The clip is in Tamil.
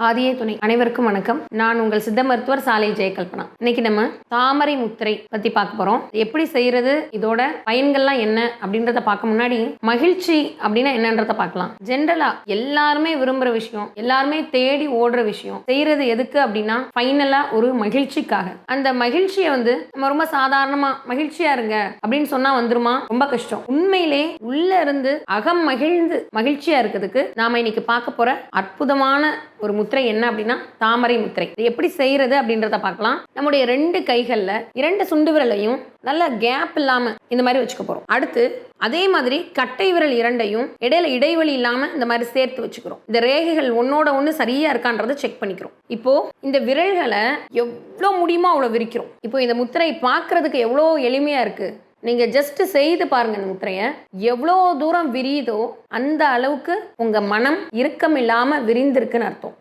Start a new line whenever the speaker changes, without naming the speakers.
ஆதியே துணை அனைவருக்கும் வணக்கம். நான் உங்கள் சித்த மருத்துவர் சாலை ஜெயகல்பனா. இன்னைக்கு நம்ம தாமரை முத்திரை பத்தி பார்க்க போறோம். எப்படி செய்யறது, இதோட பயன்கள்லாம் என்ன அப்படின்றத பார்க்க முன்னாடி மகிழ்ச்சி அப்படின்னா என்னன்றத பார்க்கலாம். ஜென்ரலா எல்லாருமே விரும்புற விஷயம், எல்லாருமே தேடி ஓடுற விஷயம், செய்யறது எதுக்கு அப்படின்னா ஃபைனலா ஒரு மகிழ்ச்சிக்காக. அந்த மகிழ்ச்சியை நம்ம ரொம்ப சாதாரணமா மகிழ்ச்சியா இருங்க அப்படின்னு சொன்னா வந்துருமா? ரொம்ப கஷ்டம். உண்மையிலே உள்ள இருந்து அகம் மகிழ்ந்து மகிழ்ச்சியா இருக்கிறதுக்கு நாம இன்னைக்கு பார்க்க போற அற்புதமான ஒரு முத்திரை என்ன அப்படின்னா தாமரை முத்திரை. இது எப்படி செய்யறது அப்படின்றத பார்க்கலாம். நம்முடைய 2 கைகள்ல 2 சுண்டு விரலையும் நல்ல கேப் இல்லாம இந்த மாதிரி வச்சுக்க போறோம். அடுத்து அதே மாதிரி கட்டை விரல் 2ஐயும் இடையில இடைவெளி இல்லாம இந்த மாதிரி சேர்த்து வச்சுக்கிறோம். இந்த ரேகைகள் ஒன்னோட ஒன்று சரியா இருக்கான்றதை செக் பண்ணிக்கிறோம். இப்போ இந்த விரல்களை எவ்வளோ முடியுமோ அவ்வளோ விரிக்கிறோம். இப்போ இந்த முத்திரை பார்க்கறதுக்கு எவ்வளோ எளிமையா இருக்கு. நீங்க ஜஸ்ட் செய்து பாருங்க. இந்த முத்திரையை எவ்வளோ தூரம் விரியுதோ அந்த அளவுக்கு உங்க மனம் இறுக்கம் இல்லாம விரிந்திருக்குன்னு அர்த்தம்.